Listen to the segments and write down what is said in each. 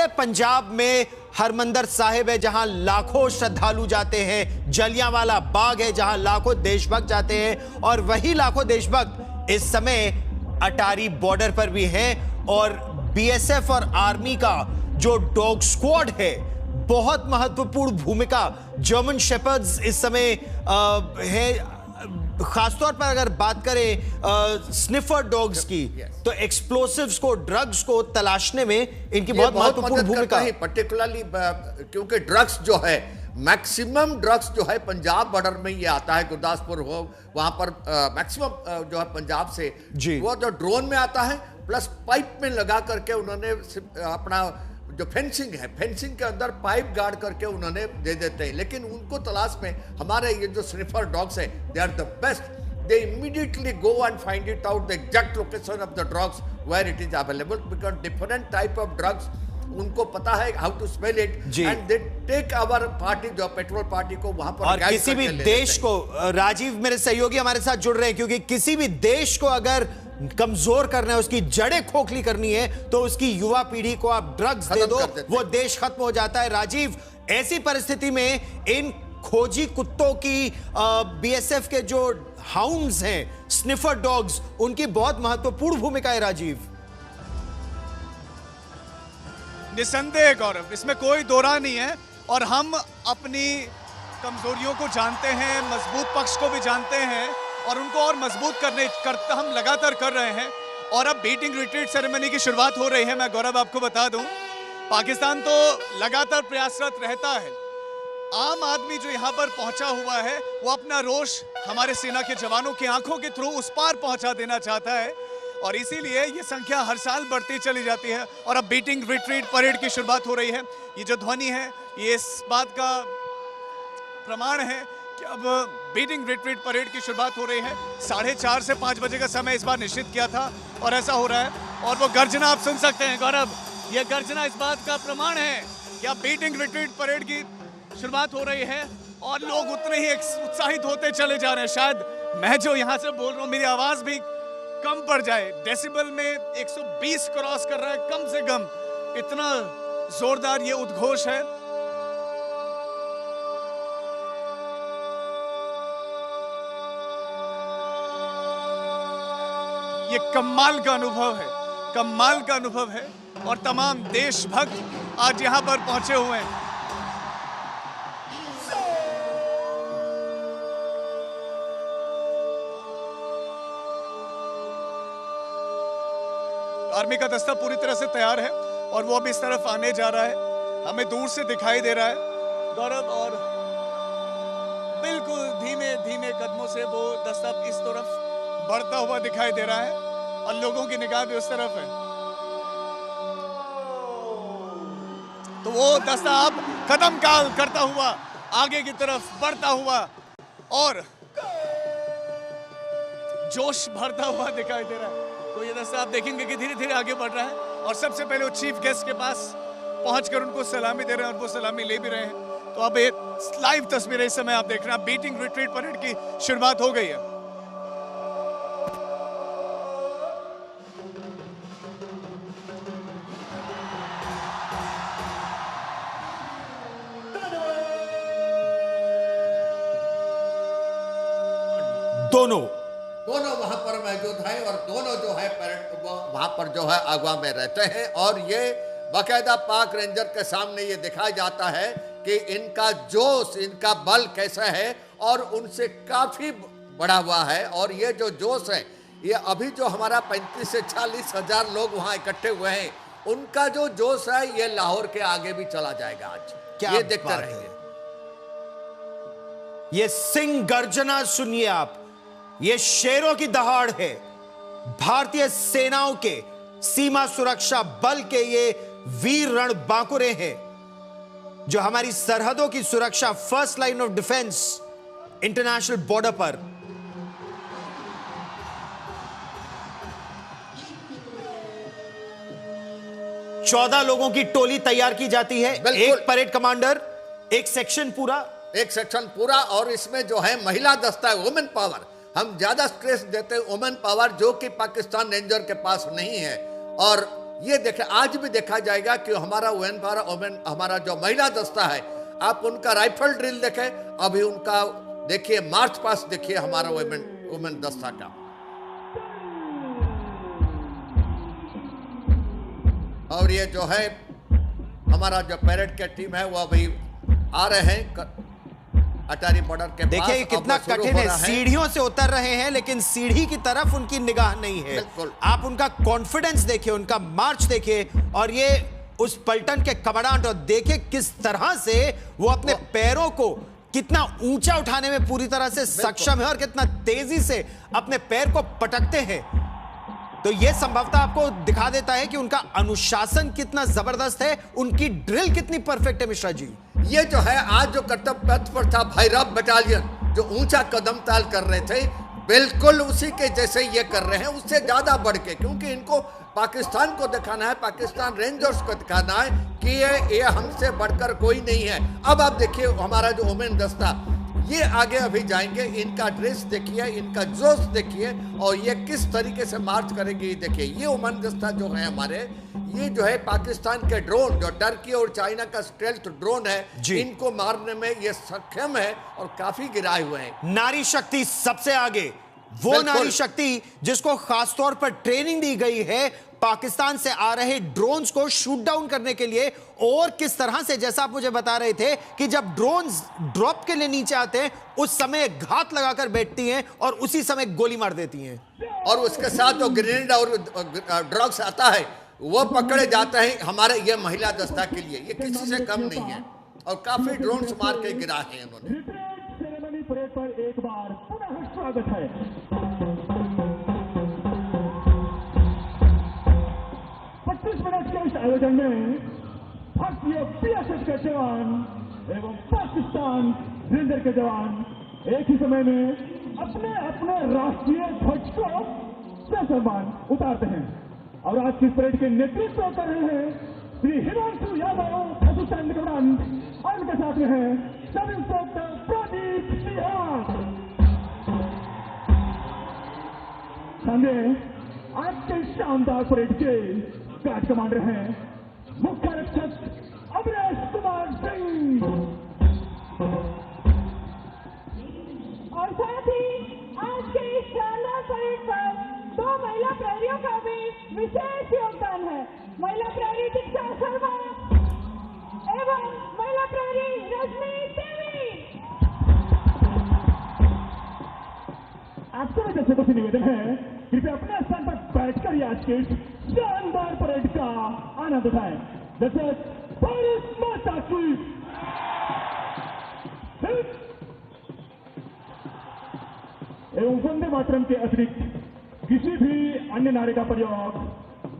है पंजाब में हरमंदिर साहिब है जहां लाखों श्रद्धालु जाते हैं, जलियांवाला बाग है जहां लाखों देशभक्त जाते हैं, और वही लाखों देशभक्त इस समय अटारी बॉर्डर पर भी हैं। और बीएसएफ और आर्मी का जो डॉग स्क्वाड है, बहुत महत्वपूर्ण भूमिका जर्मन शेपर्ड्स इस समय है। खासतौर पर अगर बात करें स्निफर डॉग्स की, तो एक्सप्लोसिव्स को, ड्रग्स को तलाशने में इनकी बहुत महत्वपूर्ण भूमिका है। पर्टिकुलरली क्योंकि ड्रग्स जो है, मैक्सिमम ड्रग्स जो है पंजाब बॉर्डर में ये आता है। गुरदासपुर हो, वहां पर मैक्सिमम जो है पंजाब से वो जो ड्रोन में आता है, प्लस पाइप में लगा करके उन्होंने अपना जो फेंसिंग है, फेंसिंग के अंदर पाइप गाड़ करके उन्होंने दे देते हैं। लेकिन उनको तलाश में हमारे ये जो स्निफर डॉग्स है, they are the best. They immediately go and find it out the exact location of the drugs where it is available, because different type of drugs उनको पता है how to smell it, and they take our party, जो patrol party को वहां पर। और किसी भी देश को, राजीव मेरे सहयोगी हमारे साथ जुड़ रहे हैं, क्योंकि किसी भी देश को अगर कमजोर करना है, उसकी जड़ें खोखली करनी है, तो उसकी युवा पीढ़ी को आप ड्रग्स दे दो, वो देश खत्म हो जाता है। राजीव, ऐसी परिस्थिति में इन खोजी कुत्तों की बीएसएफ के जो हाउंड्स हैं, स्निफर डॉग्स, उनकी बहुत महत्वपूर्ण भूमिका है। राजीव, निसंदेह गौरव, इसमें कोई दो राय नहीं है। और हम अपनी कमजोरियों को जानते हैं, मजबूत पक्ष को भी जानते हैं, और उनको और मजबूत करता हम लगातार कर रहे हैं। और अब बीटिंग रिट्रीट सेरेमनी की शुरुआत हो रही है। मैं गौरव आपको बता दूं, पाकिस्तान तो लगातार प्रयासरत रहता है। आम आदमी जो यहाँ पर पहुंचा हुआ है, वो अपना रोष हमारे सेना के जवानों की आंखों के थ्रू उस पार पहुंचा देना चाहता है, और इसीलिए ये संख्या हर साल बढ़ती चली जाती है। और अब बीटिंग रिट्रीट परेड की शुरुआत हो रही है। ये जो ध्वनि है, ये इस बात का प्रमाण है कि अब बीटिंग रिट्रीट परेड की शुरुआत हो रही है। 4:30 से 5 बजे का समय इस बार निश्चित किया था, और ऐसा हो रहा है। और वो गर्जना आप सुन सकते हैं गौरव, ये गर्जना इस बात का प्रमाण है कि अब बीटिंग रिट्रीट परेड की शुरुआत हो रही है, और लोग उतने ही उत्साहित होते चले जा रहे हैं। शायद मैं जो यहाँ से बोल रहा हूँ, मेरी आवाज भी कम पड़ जाए। डेसिबल में 120 क्रॉस कर रहा है कम से कम, इतना जोरदार ये उद्घोष है। ये कमाल का अनुभव है, कमाल का अनुभव है। और तमाम देशभक्त आज यहां पर पहुंचे हुए हैं। आर्मी का दस्ता पूरी तरह से तैयार है, और वो अब इस तरफ आने जा रहा है। हमें दूर से दिखाई दे रहा है गौरव, और बिल्कुल धीमे धीमे कदमों से वो दस्ता इस तरफ बढ़ता हुआ दिखाई दे रहा है, और लोगों की निगाह भी उस तरफ है। तो वो दस्ता अब कदम काल करता हुआ आगे की तरफ बढ़ता हुआ, और जोश भरता हुआ दिखाई दे रहा है। तो ये दस्ता आप देखेंगे कि धीरे धीरे आगे बढ़ रहा है, और सबसे पहले वो चीफ गेस्ट के पास पहुंचकर उनको सलामी दे रहे हैं, और वो सलामी ले भी रहे हैं। तो अब ये लाइव तस्वीरें इस समय आप देख रहे हैं। बीटिंग रिट्रीट परेड की शुरुआत हो गई है। दोनों वहां पर मौजूद है, और दोनों जो है वहां पर जो है अगवा में रहते हैं। और ये बाकायदा पाक रेंजर के सामने ये दिखाया जाता है कि इनका जोश, इनका बल कैसा है, और उनसे काफी बढ़ा हुआ है। और ये जो जोश है, ये अभी जो हमारा 35 से 40 हजार लोग वहां इकट्ठे हुए हैं, उनका जो जोश है, ये लाहौर के आगे भी चला जाएगा। आज क्या ये देखते रहेंगे। ये सिंह गर्जना सुनिए आप, ये शेरों की दहाड़ है। भारतीय सेनाओं के, सीमा सुरक्षा बल के ये वीर रणबांकुरे हैं, जो हमारी सरहदों की सुरक्षा, first line of defence international border पर। चौदह लोगों की टोली तैयार की जाती है, एक परेड कमांडर, एक सेक्शन पूरा, और इसमें जो है महिला दस्ता है, वुमेन पावर। हम ज्यादा स्ट्रेस देते हैं वुमेन पावर, जो कि पाकिस्तान रेंजर के पास नहीं है। और ये देखे आज भी देखा जाएगा कि हमारा हमारा जो महिला दस्ता है, आप उनका राइफल ड्रिल देखें, अभी उनका देखिए मार्च पास्ट देखिए हमारा वुमेन दस्ता का। और ये जो है हमारा जो पैरेड के टीम है वो अभी आ रहे हैं अटारी बॉर्डर के पास। देखिए कितना कठिन है, सीढ़ियों से उतर रहे हैं लेकिन सीढ़ी की तरफ उनकी निगाह नहीं है। आप उनका कॉन्फिडेंस देखिए, उनका मार्च देखिए, और ये उस पलटन के कमांडेंट, और देखिए किस तरह से वो अपने पैरों को कितना ऊंचा उठाने में पूरी तरह से सक्षम है और कितना तेजी से अपने पैर को पटकते हैं। तो यह संभवतः आपको दिखा देता है कि उनका अनुशासन कितना जबरदस्त है, उनकी ड्रिल कितनी परफेक्ट है। मिश्रा जी, ये जो है आज जो कर्तव्य पथ पर था भैरव बटालियन, जो ऊंचा कदम ताल कर रहे थे, बिल्कुल उसी के जैसे ये कर रहे हैं, उससे ज्यादा बढ़ के, क्योंकि इनको पाकिस्तान को दिखाना है, पाकिस्तान रेंजर्स को दिखाना है कि ये हमसे बढ़कर कोई नहीं है। अब आप देखिए हमारा जो वुमेन दस्ता, ये आगे अभी जाएंगे, इनका ड्रेस देखिए, इनका जोश देखिए, और ये किस तरीके से मार्च करेंगे देखिए। ये वुमेन दस्ता जो है हमारे, ये जो है पाकिस्तान के ड्रोन, जो टर्की और चाइना का स्टेल्थ ड्रोन है, इनको मारने में ये सक्षम है और काफी गिराए हुए हैं। नारी शक्ति सबसे आगे, वो नारी शक्ति जिसको खासतौर पर ट्रेनिंग दी गई है पाकिस्तान से आ रहे ड्रोन्स को शूट डाउन करने के लिए, और किस तरह से, जैसा आप मुझे बता रहे थे कि जब ड्रोन्स ड्रॉप के लिए नीचे आते हैं उस समय घात लगाकर बैठती हैं और उसी समय गोली मार देती हैं। और उसके साथ जो ग्रेनेड और ड्रग्स आता है वो पकड़े जाते हैं हमारे ये महिला दस्ता के लिए, ये किसी से कम नहीं है, और काफी ड्रोन्स मार के गिरा है इन्होंने। परेड पर एक बार पुनः स्वागत है। 25 मिनट के इस आयोजन में भारतीय बीएसएफ के जवान एवं पाकिस्तान रेंजर के जवान एक ही समय में अपने अपने राष्ट्रीय ध्वज को ससम्मान उतारते हैं। और आज की परेड के नेतृत्व कर रहे हैं श्री हिमांशु यादव, असिस्टेंट कमांडेंट, और उनके साथ में है सब इंस्पेक्टर प्रदीप सिंह। संगे आज के शानदार परेड के गार्ड कमांडर हैं मुख्य आरक्षक अमरेश कुमार सिंह, और साथ ही आज के इस शानदार परेड पर 2 महिला प्रहरियों का भी विशेष योगदान है। महिला प्रहरी दीक्षा शर्मा एवं महिला प्रहरी रजनी देवी। आप सभी दर्शकों से निवेदन है कृपया अपने स्थान पर बैठकर आज के शानदार परेड का आनंद उठाएं। दर्शक, भारत माता की एवं वंदे मातरम के अतिरिक्त किसी भी अन्य नारे का प्रयोग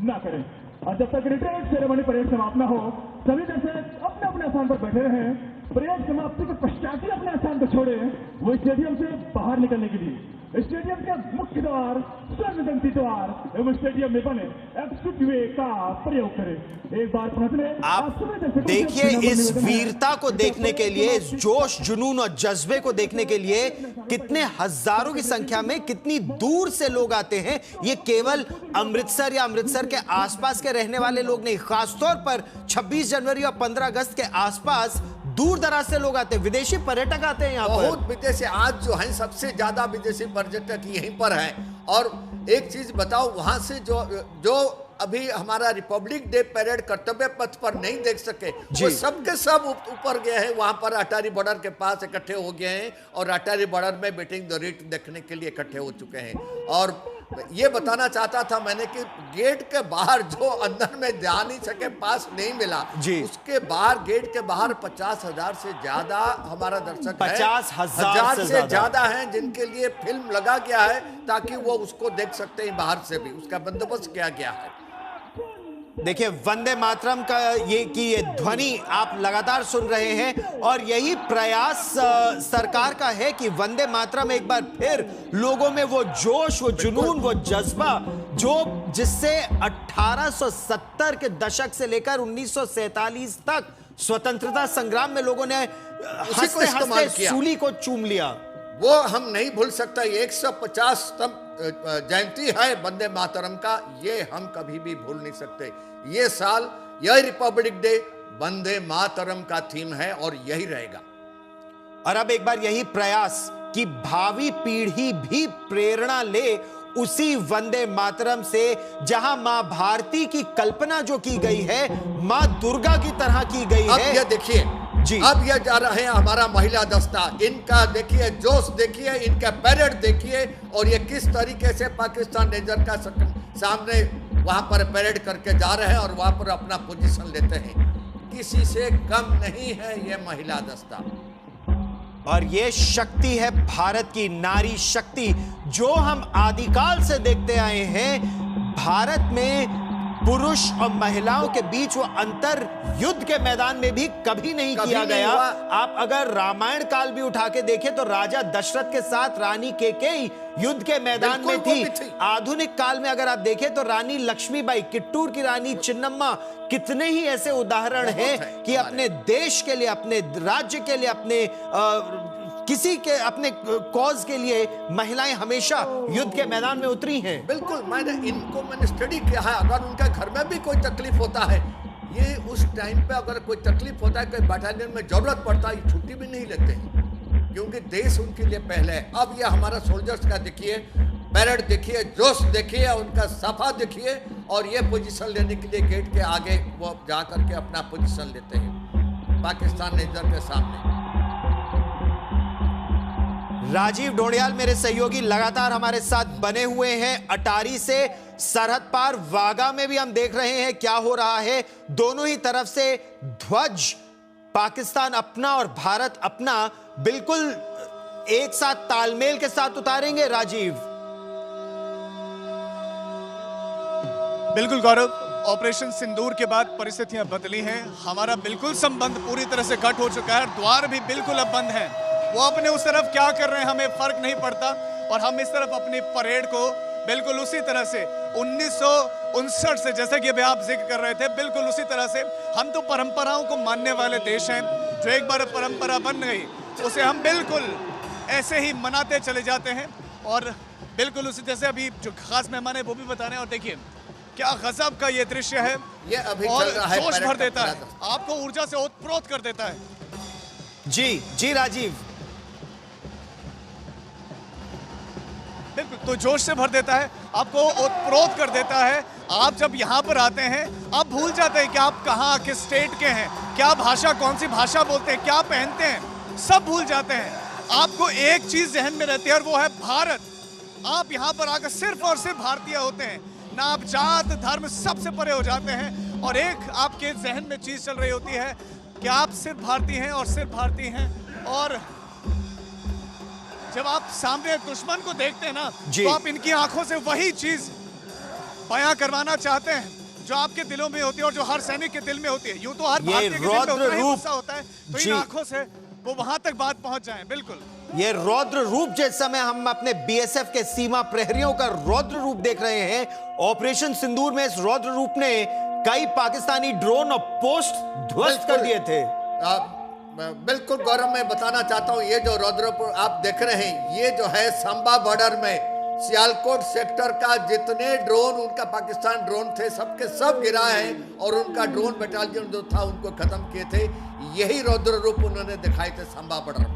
न करें। और जब तक रिट्रीट सेरेमनी परेड समाप्त न हो, सभी दर्शक अपने अपने स्थान पर बैठे रहें। परेड समाप्ति के पश्चात ही अपने स्थान को छोड़े वो स्टेडियम से बाहर निकलने के लिए स्टेडियम के मुख्य द्वार, स्वर्णदंती द्वार एवं स्टेडियम में बने एग्जिट वे का प्रयोग करें। एक बार पुनः आप देखिए, इस वीरता को देखने के लिए, इस जोश जुनून और जज्बे को देखने के लिए कितने हजारों की संख्या में, कितनी दूर से लोग आते हैं। ये केवल अमृतसर या अमृतसर के आसपास के रहने वाले लोग नहीं, खासतौर पर 26 जनवरी और 15 अगस्त के आसपास दूर दराज से लोग आते हैं, विदेशी पर्यटक आते हैं यहाँ पर। बहुत विदेशी आज जो है, सबसे ज्यादा विदेशी पर्यटक यहीं पर हैं। और एक चीज बताओ, वहां से जो अभी हमारा रिपब्लिक डे परेड कर्तव्य पथ पर नहीं देख सके, वो सबके सब ऊपर गए हैं, वहां पर अटारी बॉर्डर के पास इकट्ठे हो गए हैं और अटारी बॉर्डर में बीटिंग द रिट देखने के लिए इकट्ठे हो चुके हैं। और ये बताना चाहता था मैंने कि गेट के बाहर जो अंदर में जा नहीं सके, पास नहीं मिला, उसके बाहर गेट के बाहर 50,000 से ज्यादा हमारा दर्शक 50,000 से ज्यादा हैं, जिनके लिए फिल्म लगा गया है ताकि वो उसको देख सकते हैं बाहर से भी, उसका बंदोबस्त किया गया है। देखिए, वंदे मातरम का ये ध्वनि आप लगातार सुन रहे हैं और यही प्रयास सरकार का है कि वंदे मातरम एक बार फिर लोगों में वो जोश, वो जुनून, वो जज्बा जिससे 1870 के दशक से लेकर 1947 तक स्वतंत्रता संग्राम में लोगों ने हंसते हंसते सूली को चूम लिया, वो हम नहीं भूल सकता। 150 जयंती है वंदे मातरम का, ये हम कभी भी भूल नहीं सकते। ये साल यह रिपब्लिक डे वंदे मातरम का थीम है और यही रहेगा। और अब एक बार यही प्रयास कि भावी पीढ़ी भी प्रेरणा ले उसी वंदे मातरम से, जहां मां भारती की कल्पना जो की गई है मां दुर्गा की तरह की गई अब है। ये देखिए जी, अब ये जा रहे हैं हमारा महिला दस्ता, इनका देखिए जोश, देखिए इनका पैरेड देखिए, और ये किस तरीके से पाकिस्तान रेंजर का सामने वहां पर पैरेड करके जा रहे हैं और वहां पर अपना पोजीशन लेते हैं। किसी से कम नहीं है ये महिला दस्ता। और ये शक्ति है भारत की, नारी शक्ति, जो हम आदिकाल से देखते आए हैं। भारत में पुरुष और महिलाओं के बीच वो अंतर युद्ध के मैदान में भी कभी नहीं किया गया। आप अगर रामायण काल भी उठा के देखें तो राजा दशरथ के साथ रानी केकेई युद्ध के मैदान में थी। आधुनिक काल में अगर आप देखें तो रानी लक्ष्मीबाई, किट्टूर की रानी चिन्नम्मा, कितने ही ऐसे उदाहरण हैं कि अपने देश के लिए, अपने राज्य के लिए, अपने किसी के अपने कॉज के लिए महिलाएं हमेशा युद्ध के मैदान में उतरी हैं। बिल्कुल, मैंने स्टडी किया है। अगर उनका घर में भी कोई तकलीफ होता है, ये उस टाइम पे अगर कोई तकलीफ होता है, कोई बटालियन में जरूरत पड़ता है, छुट्टी भी नहीं लेते हैं, क्योंकि देश उनके लिए पहले है। अब ये हमारा सोल्जर्स का देखिए, पैरेड देखिए, जोश देखिए, उनका सफा देखिए, और ये पोजीशन लेने के लिए गेट के आगे वो जा करके अपना पोजीशन लेते हैं पाकिस्तान रेंजर के सामने। राजीव ढोंडियाल मेरे सहयोगी लगातार हमारे साथ बने हुए हैं। अटारी से सरहद पार वागा में भी हम देख रहे हैं क्या हो रहा है। दोनों ही तरफ से ध्वज, पाकिस्तान अपना और भारत अपना, बिल्कुल एक साथ तालमेल के साथ उतारेंगे। राजीव, बिल्कुल गौरव, ऑपरेशन सिंदूर के बाद परिस्थितियां बदली हैं। हमारा बिल्कुल संबंध पूरी तरह से कट हो चुका है। द्वार भी बिल्कुल अब बंद है। वो अपने उस तरफ क्या कर रहे हैं हमें फर्क नहीं पड़ता, और हम इस तरफ अपनी परेड को बिल्कुल उसी तरह से 1959 से, जैसे कि अभी आप जिक्र कर रहे थे, बिल्कुल उसी तरह से। हम तो परंपराओं को मानने वाले देश हैं। जो एक बार परंपरा बन गई उसे हम बिल्कुल ऐसे ही मनाते चले जाते हैं, और बिल्कुल उसी जैसे अभी जो खास मेहमान है वो भी बता रहे हैं। और देखिए क्या गजब का ये दृश्य है, ये अभी और चल रहा है, जोश भर देता है, आपको ऊर्जा से ओतप्रोत कर देता है। जी जी राजीव, बिल्कुल, तो जोश से भर देता है, आपको ओतप्रोत कर देता है। आप जब यहाँ पर आते हैं आप भूल जाते हैं कि आप कहाँ, किस स्टेट के हैं, क्या भाषा, कौन सी भाषा बोलते हैं, क्या पहनते हैं, सब भूल जाते हैं। आपको एक चीज जहन में रहती है और वो है भारत। आप यहाँ पर आकर सिर्फ और सिर्फ भारतीय होते हैं, ना आप जात धर्म सबसे परे हो जाते हैं, और एक आपके जहन में चीज चल रही होती है कि आप सिर्फ भारतीय हैं और सिर्फ भारतीय हैं। और जब आप सामने दुश्मन को देखते हैं ना, तो आप इनकी आंखों से वही चीज बयां करवाना चाहते हैं जो आपके दिलों में होती है और जो हर सैनिक के दिल में होती है। यूं तो हर भारतीय के दिल में उतना ही गुस्सा होता है, तो इन आंखों से वो वहां तक बात पहुंच जाए। बिल्कुल, ये रौद्र रूप जिस समय हम अपने बीएसएफ के सीमा प्रहरियों का रौद्र रूप देख रहे हैं, ऑपरेशन सिंदूर में इस रौद्र रूप ने कई पाकिस्तानी ड्रोन और पोस्ट ध्वस्त कर दिए थे। बिल्कुल गौरव, मैं बताना चाहता हूं, ये जो रौद्रपुर आप देख रहे हैं, ये जो है सांबा बॉर्डर में सियालकोट सेक्टर का जितने ड्रोन उनका पाकिस्तान ड्रोन थे सबके सब गिरा है, और उनका ड्रोन बटालियन जो था उनको खत्म किए थे। यही रौद्र रूप उन्होंने दिखाए थे सांबा बॉर्डर में।